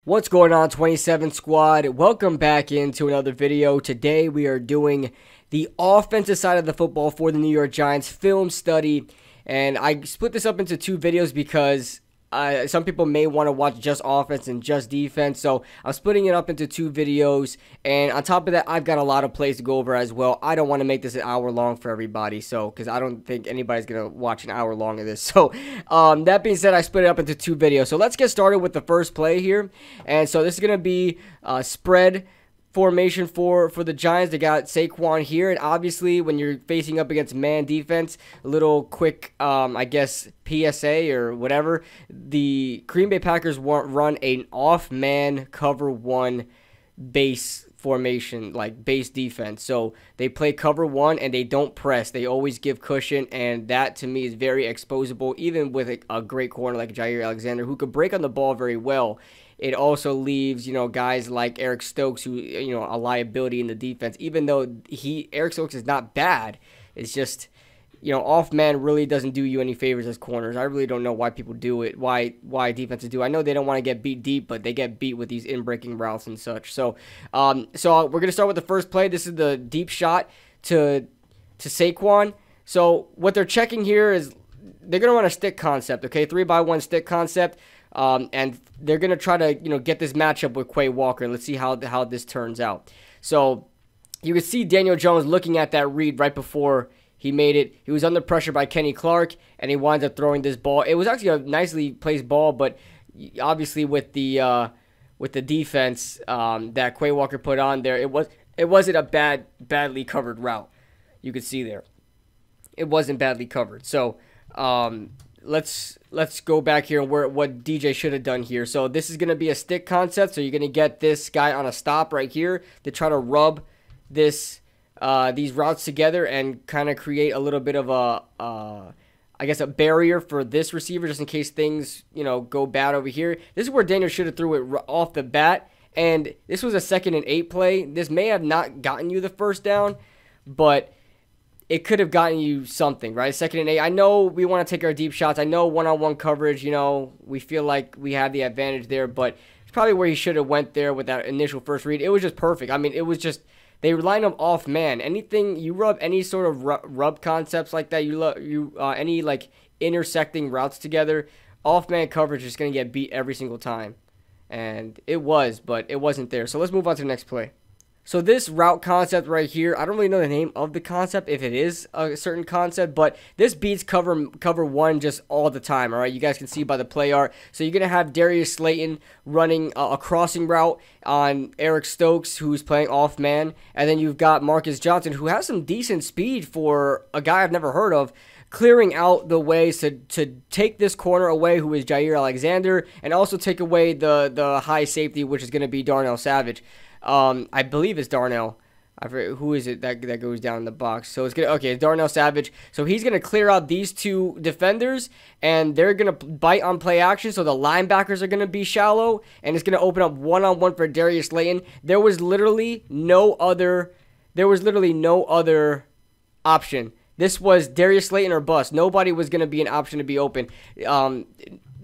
What's going on, 27 squad? Welcome back into another video. Today we are doing the offensive side of the football for the New York Giants film study, and I split this up into two videos because some people may want to watch just offense and just defense, so I'm splitting it up into two videos. And on top of that, I've got a lot of plays to go over as well. I don't want to make this an hour long for everybody, so because I don't think anybody's gonna watch an hour long of this. So that being said, I split it up into two videos. So let's get started with the first play here. And so this is gonna be spread formation for the Giants. They got Saquon here, and obviously when you're facing up against man defense, a little quick I guess PSA or whatever, the Green Bay Packers run an off man cover one base formation, like base defense. So they play cover one and they don't press, they always give cushion, and that to me is very exposable, even with a great corner like Jair Alexander, who could break on the ball very well. It also leaves, guys like Eric Stokes, who, a liability in the defense. Even though Eric Stokes is not bad, it's just, off man really doesn't do you any favors as corners. I really don't know why people do it, why defenses do. I know they don't want to get beat deep, but they get beat with these in-breaking routes and such. So, we're gonna start with the first play. This is the deep shot to Saquon. So what they're checking here is they're gonna run a stick concept, okay, 3-by-1 stick concept. And they're going to try to, get this matchup with Quay Walker. Let's see how this turns out. So you can see Daniel Jones looking at that read right before he made it. He was under pressure by Kenny Clark, and he winds up throwing this ball. It was actually a nicely placed ball, but obviously with the defense that Quay Walker put on there, it wasn't a badly covered route. You could see there, it wasn't badly covered. So let's go back here and what DJ should have done here. So this is going to be a stick concept. So you're going to get this guy on a stop right here to try to rub these routes together and kind of create a little bit of I guess a barrier for this receiver, just in case things, go bad over here. This is where Daniel should have threw it off the bat. And this was a 2nd and 8 play. This may have not gotten you the first down, but it could have gotten you something, right? 2nd and 8. I know we want to take our deep shots. I know one-on-one coverage, we feel like we had the advantage there, but it's probably where he should have went there with that initial first read. It was just perfect. I mean, it was just, they line up off man. Anything, you rub any sort of rub concepts like that, any like intersecting routes together, off man coverage is going to get beat every single time. And it was, but it wasn't there. So let's move on to the next play. So this route concept right here, I don't really know the name of the concept, if it is a certain concept, but this beats cover one just all the time, all right? You guys can see by the play art. So you're going to have Darius Slayton running a crossing route on Eric Stokes, who's playing off man, and then you've got Marcus Johnson, who has some decent speed for a guy I've never heard of, clearing out the way to take this corner away, who is Jair Alexander, and also take away the high safety, which is going to be Darnell Savage. I believe it's Darnell. I forget who is it that goes down in the box. So it's it's Darnell Savage. So he's gonna clear out these two defenders, and they're gonna bite on play action. So the linebackers are gonna be shallow, and it's gonna open up one-on-one for Darius Slayton. There was literally no other option. This was Darius Slayton or bust. Nobody was gonna be an option to be open.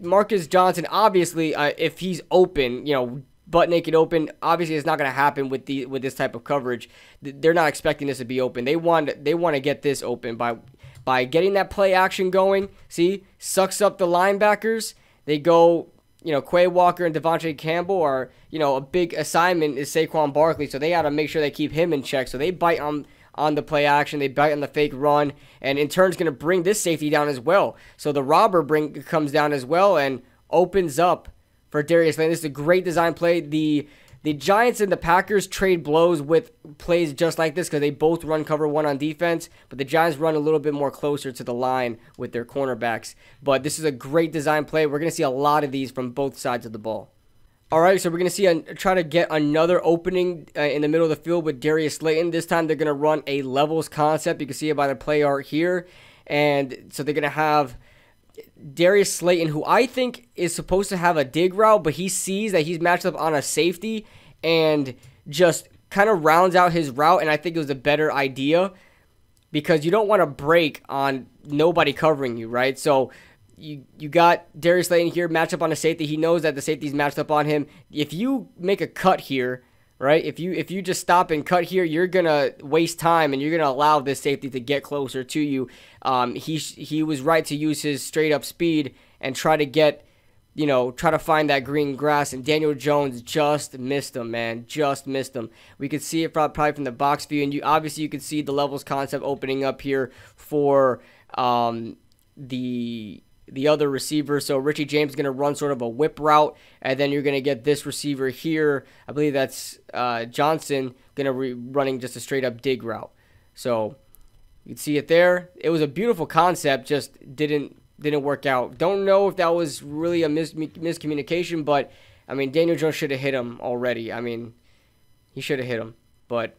Marcus Johnson, obviously, if he's open, butt naked open, obviously it's not going to happen with this type of coverage. They're not expecting this to be open. They want to get this open by getting that play action going. See, sucks up the linebackers. They go, Quay Walker and Devontae Campbell are, a big assignment is Saquon Barkley, so they got to make sure they keep him in check. So they bite on the play action, they bite on the fake run, and in turn is going to bring this safety down as well. So the robber comes down as well and opens up for Darius Slayton. This is a great design play. The Giants and the Packers trade blows with plays just like this because they both run cover one on defense, but the Giants run a little bit more closer to the line with their cornerbacks. But this is a great design play. We're going to see a lot of these from both sides of the ball. All right, so we're going to see try to get another opening in the middle of the field with Darius Slayton. This time they're going to run a levels concept. You can see it by the play art here. And so they're going to have Darius Slayton, who I think is supposed to have a dig route, but he sees that he's matched up on a safety and just kind of rounds out his route, and I think it was a better idea because you don't want to break on nobody covering you, right? So you got Darius Slayton here matched up on a safety. He knows that the safety's matched up on him. If you make a cut here, right? If you just stop and cut here, you're gonna waste time and you're gonna allow this safety to get closer to you. He was right to use his straight up speed and try to find that green grass, and Daniel Jones just missed him, man. Just missed him. We could see it probably from the box view, and you could see the levels concept opening up here for the other receiver. So Richie James is going to run sort of a whip route, and then you're going to get this receiver here. I believe that's Johnson going to be running just a straight up dig route. So you can see it there. It was a beautiful concept, just didn't work out. Don't know if that was really a miscommunication, but I mean, Daniel Jones should have hit him already. I mean, he should have hit him. But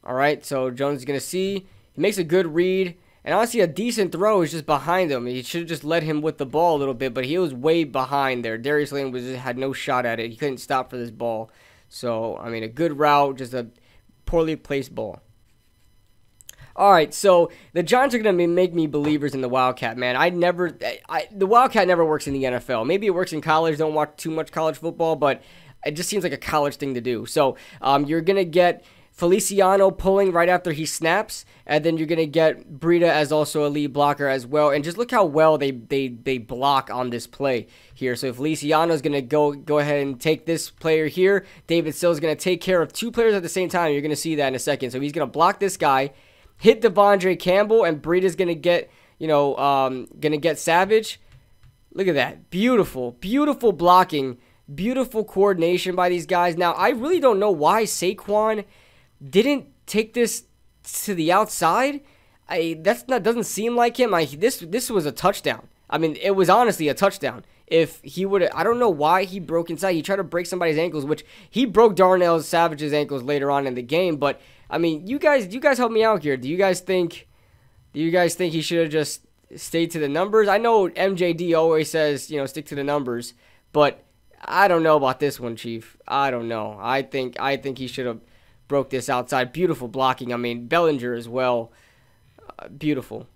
all right, so Jones is going to see. He makes a good read. And honestly, a decent throw is just behind him. He should have just led him with the ball a little bit, but he was way behind there. Darius Slayton had no shot at it. He couldn't stop for this ball. So, I mean, a good route, just a poorly placed ball. All right, so the Giants are going to make me believers in the Wildcat, man. The Wildcat never works in the NFL. Maybe it works in college. Don't watch too much college football, but it just seems like a college thing to do. So, you're going to get Feliciano pulling right after he snaps, and then you're going to get Breida as also a lead blocker as well. And just look how well they block on this play here. So Feliciano is going to go ahead and take this player here. David Sills is going to take care of two players at the same time. You're going to see that in a second. So he's going to block this guy, hit Devondre Campbell, and Breida's going to get, going to get Savage. Look at that. Beautiful, beautiful blocking, beautiful coordination by these guys. Now, I really don't know why Saquon didn't take this to the outside. Doesn't seem like him. This was a touchdown. I mean, it was honestly a touchdown. If he would, I don't know why he broke inside. He tried to break somebody's ankles, which he broke Darnell Savage's ankles later on in the game. But I mean, you guys help me out here. Do you guys think he should have just stayed to the numbers? I know MJD always says, stick to the numbers, but I don't know about this one, Chief. I don't know. I think he should have broke this outside. Beautiful blocking. I mean, Bellinger as well. Beautiful.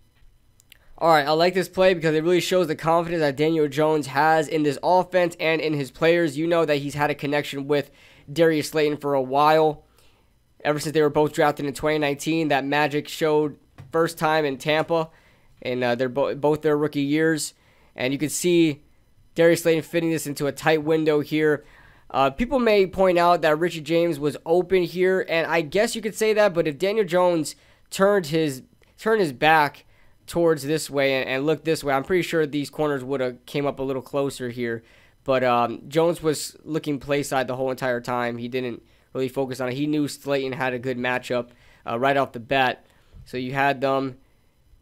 All right, I like this play because it really shows the confidence that Daniel Jones has in this offense and in his players. You know that he's had a connection with Darius Slayton for a while. Ever since they were both drafted in 2019, that magic showed first time in Tampa, and they're both their rookie years. And you can see Darius Slayton fitting this into a tight window here. People may point out that Richie James was open here, and I guess you could say that, but if Daniel Jones turned his back towards this way and looked this way, I'm pretty sure these corners would have came up a little closer here. But Jones was looking play side the whole entire time. He didn't really focus on it. He knew Slayton had a good matchup right off the bat. So you had them.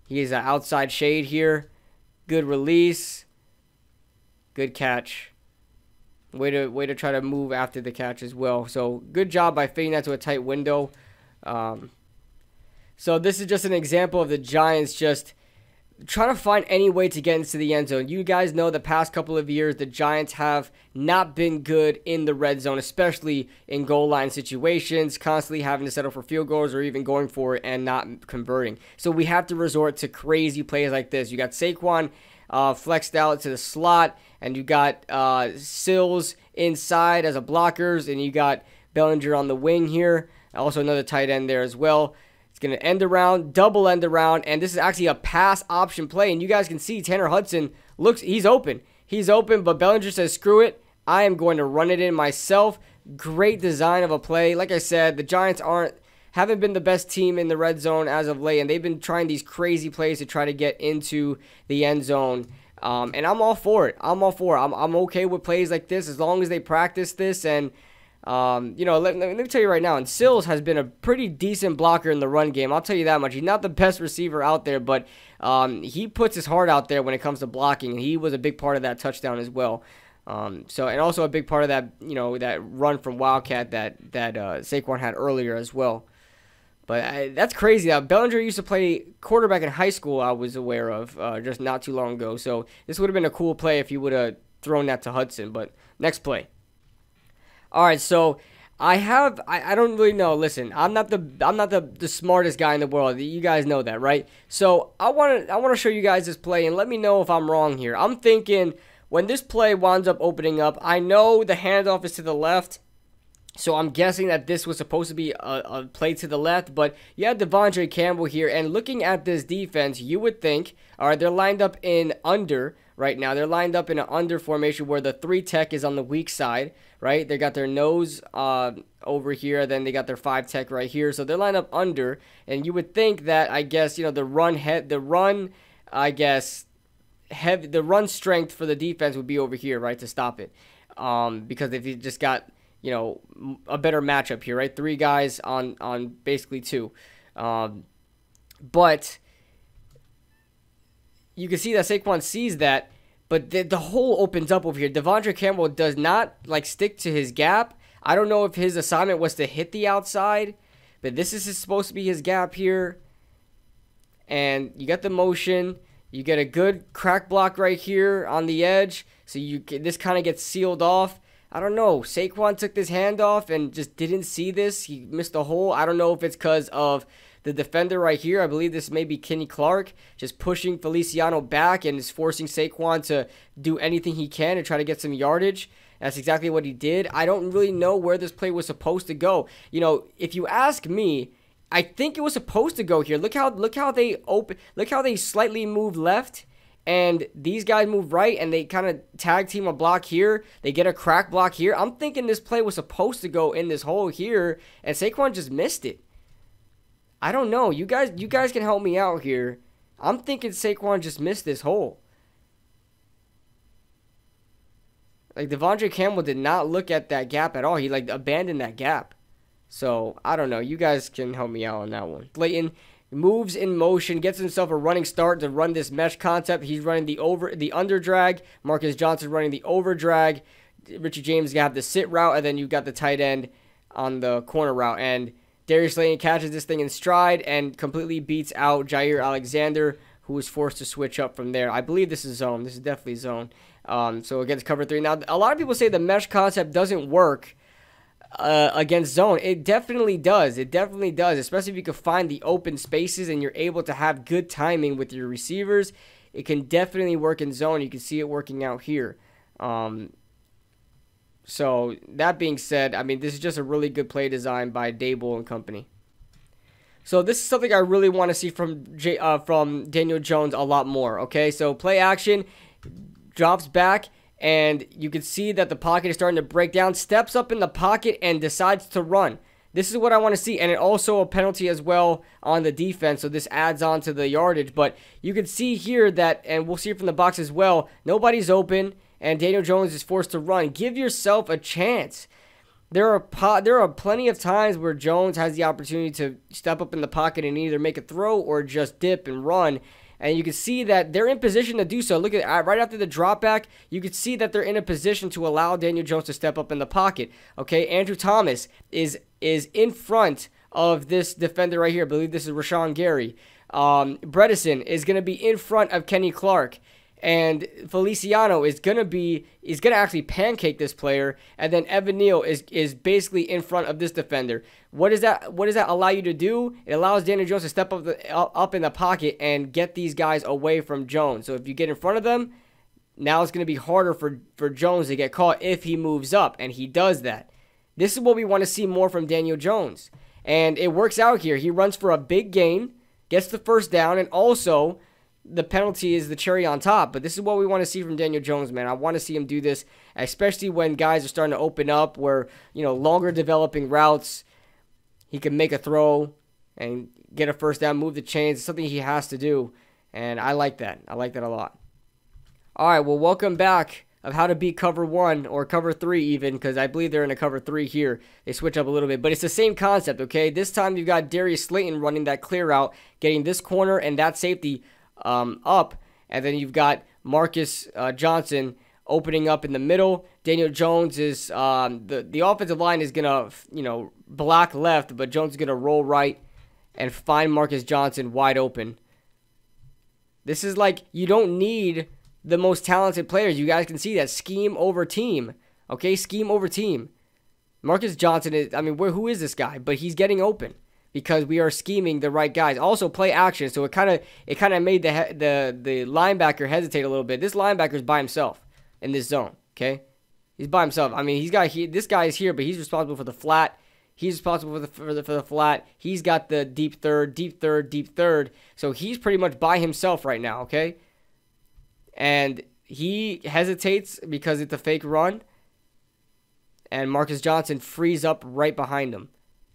He is an outside shade here. Good release. Good catch. Way to try to move after the catch as well. So good job by fitting that to a tight window. So this is just an example of the Giants just trying to find any way to get into the end zone. You guys know the past couple of years the Giants have not been good in the red zone, especially in goal line situations, constantly having to settle for field goals or even going for it and not converting. So we have to resort to crazy plays like this. You got Saquon flexed out to the slot, and you got Sills inside as a blockers, and you got Bellinger on the wing here. Also another tight end there as well. It's going to end around, double end around, and this is actually a pass option play. And you guys can see Tanner Hudson he's open. He's open, but Bellinger says, screw it. I am going to run it in myself. Great design of a play. Like I said, the Giants haven't been the best team in the red zone as of late, and they've been trying these crazy plays to try to get into the end zone. And I'm all for it. I'm okay with plays like this as long as they practice this. And let me tell you right now, and Sills has been a pretty decent blocker in the run game. I'll tell you that much. He's not the best receiver out there, but he puts his heart out there when it comes to blocking, and he was a big part of that touchdown as well. And also a big part of that, that run from Wildcat that Saquon had earlier as well. But that's crazy. Bellinger used to play quarterback in high school, I was aware of, just not too long ago. So this would have been a cool play if you would have thrown that to Hudson. But next play. All right, so I don't really know. Listen, I'm not the smartest guy in the world. You guys know that, right? So I want to show you guys this play and let me know if I'm wrong here. I'm thinking when this play winds up opening up, I know the handoff is to the left. So I'm guessing that this was supposed to be a play to the left, but you have Devondre Campbell here, and looking at this defense, you would think, all right, they're lined up in under right now. They're lined up in an under formation where the 3 tech is on the weak side, right? They got their nose over here, then they got their 5 tech right here. So they're lined up under, and you would think that, I guess, the run strength for the defense would be over here, right, to stop it. Because if you just got a better matchup here, right? 3 guys on basically 2. But you can see that Saquon sees that, but the hole opens up over here. Devondre Campbell does not stick to his gap. I don't know if his assignment was to hit the outside, but this is supposed to be his gap here. And you got the motion. You get a good crack block right here on the edge. So this kind of gets sealed off. I don't know. Saquon took this handoff and just didn't see this. He missed the hole. I don't know if it's because of the defender right here. I believe this may be Kenny Clark just pushing Feliciano back and is forcing Saquon to do anything he can to try to get some yardage. That's exactly what he did. I don't really know where this play was supposed to go. If you ask me, I think it was supposed to go here. Look how they slightly moved left. And these guys move right, and they kind of tag team a block here. They get a crack block here. I'm thinking this play was supposed to go in this hole here, and Saquon just missed it. I don't know. You guys can help me out here. I'm thinking Saquon just missed this hole. Devondre Campbell did not look at that gap at all. He abandoned that gap. So I don't know. You guys can help me out on that one. Slayton moves in motion, gets himself a running start to run this mesh concept. He's running the under drag. Marcus Johnson running the over drag. Richie James got the sit route, and then you got the tight end on the corner route. And Darius Slayton catches this thing in stride and completely beats out Jair Alexander, who was forced to switch up from there. I believe this is zone. This is definitely zone. So against cover 3. Now, a lot of people say the mesh concept doesn't work against zone. It definitely does. It definitely does, especially if you can find the open spaces and you're able to have good timing with your receivers. It can definitely work in zone. You can see it working out here. So that being said, I mean, this is just a really good play design by Dable and company. So this is something I really want to see from Daniel Jones a lot more. Okay, so play action, drops back, and you can see that the pocket is starting to break down, steps up in the pocket, and decides to run. This is what I want to see, and it also a penalty as well on the defense, so this adds on to the yardage. But you can see here that, and we'll see it from the box as well, nobody's open, and Daniel Jones is forced to run. Give yourself a chance. There are plenty of times where Jones has the opportunity to step up in the pocket and either make a throw or just dip and run. And you can see that they're in position to do so. Look at right after the drop back, you can see that they're in a position to allow Daniel Jones to step up in the pocket. Okay, Andrew Thomas is in front of this defender right here. I believe this is Rashawn Gary. Bredesen is going to be in front of Kenny Clark. And Feliciano is gonna actually pancake this player, and then Evan Neal is basically in front of this defender. What does that allow you to do? It allows Daniel Jones to step up in the pocket and get these guys away from Jones. So if you get in front of them, now it's gonna be harder for Jones to get caught if he moves up, and he does that. This is what we want to see more from Daniel Jones, and it works out here. He runs for a big gain, gets the first down, and also the penalty is the cherry on top. But this is what we want to see from Daniel Jones, man. I want to see him do this, especially when guys are starting to open up where, longer developing routes, he can make a throw and get a first down, move the chains. It's something he has to do, and I like that. I like that a lot. All right, well, welcome back of how to beat cover 1 or cover 3 even, because I believe they're in a cover 3 here. They switch up a little bit, but it's the same concept, okay? This time you've got Darius Slayton running that clear route, getting this corner and that safety up, and then you've got Marcus Johnson opening up in the middle. Daniel Jones is the offensive line is gonna block left, but Jones is gonna roll right and find Marcus Johnson wide open. This is you don't need the most talented players. You guys can see that scheme over team. Okay, scheme over team. Marcus Johnson is, I mean, who is this guy? But he's getting open because we are scheming the right guys. Also, play action, so it kind of made the linebacker hesitate a little bit. This linebacker's by himself in this zone. Okay, he's by himself. I mean, this guy is here, but he's responsible for the flat. He's responsible for the flat. He's got the deep third, deep third, deep third. So he's pretty much by himself right now. Okay, and he hesitates because it's a fake run. And Marcus Johnson frees up right behind him.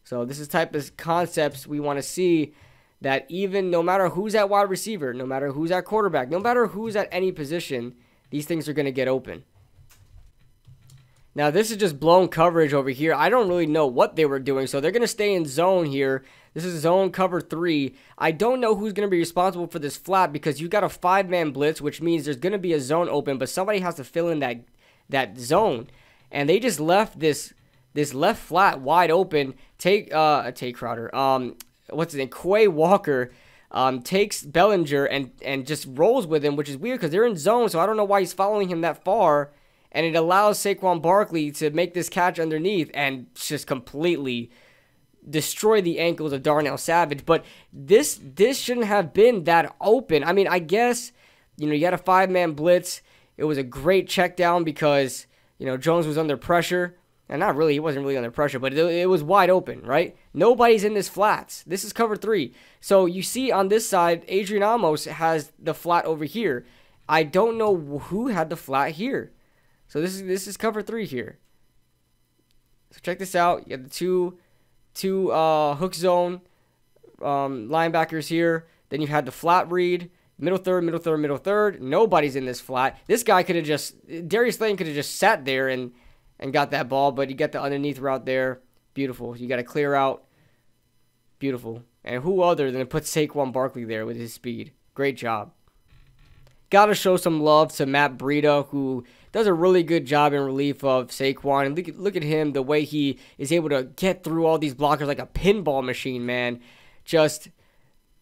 So this is type of concepts we want to see, that even no matter who's at wide receiver, no matter who's at quarterback, no matter who's at any position, these things are going to get open. Now this is just blown coverage over here. I don't really know what they were doing. So they're going to stay in zone here. This is zone cover 3. I don't know who's going to be responsible for this flat because you got a 5-man blitz, which means there's going to be a zone open, but somebody has to fill in that zone. And they just left this left flat wide open. Tate Crowder. What's his name? Quay Walker takes Bellinger and just rolls with him, which is weird because they're in zone, so I don't know why he's following him that far. And it allows Saquon Barkley to make this catch underneath and just completely destroy the ankles of Darnell Savage. But this shouldn't have been that open. I mean, I guess, you had a 5-man blitz. It was a great check down because, Jones was under pressure. And not really, he wasn't really under pressure, but it was wide open, right? Nobody's in this flats. This is cover 3. So you see on this side, Adrian Amos has the flat over here. I don't know who had the flat here. So this is cover 3 here. So check this out. You have the two hook zone linebackers here. Then you had the flat read. Middle third, middle third, middle third. Nobody's in this flat. This guy could have Darius Slayton could have just sat there and got that ball, but you got the underneath route there. Beautiful. You got to clear out. Beautiful. And who other than to put Saquon Barkley there with his speed? Great job. Got to show some love to Matt Breida, who does a really good job in relief of Saquon. And look at him, the way he is able to get through all these blockers like a pinball machine, man.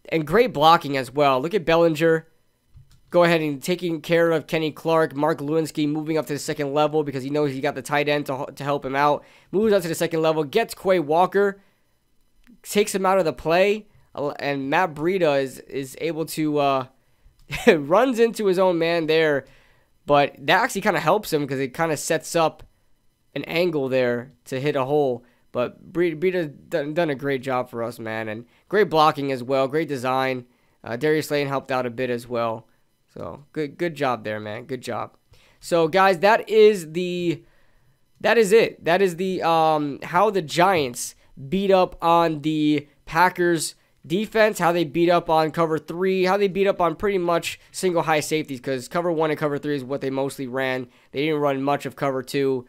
And great blocking as well. Look at Bellinger. Go ahead and taking care of Kenny Clark. Mark Lewinsky moving up to the second level because he knows he got the tight end to help him out. Moves up to the second level. Gets Quay Walker. Takes him out of the play. And Matt Breida is able to... runs into his own man there. But that actually kind of helps him because it kind of sets up an angle there to hit a hole. But Breida done a great job for us, man. And great blocking as well. Great design. Darius Slayton helped out a bit as well. So good job there, man. Good job. So guys, that is it. That is the how the Giants beat up on the Packers defense, how they beat up on cover 3, how they beat up on pretty much single high safeties, because cover 1 and cover 3 is what they mostly ran. They didn't run much of cover 2,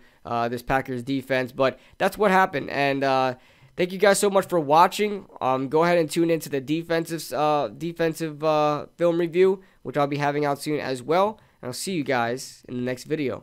this Packers defense, but that's what happened. And thank you guys so much for watching. Go ahead and tune into the defensive film review, which I'll be having out soon as well. And I'll see you guys in the next video.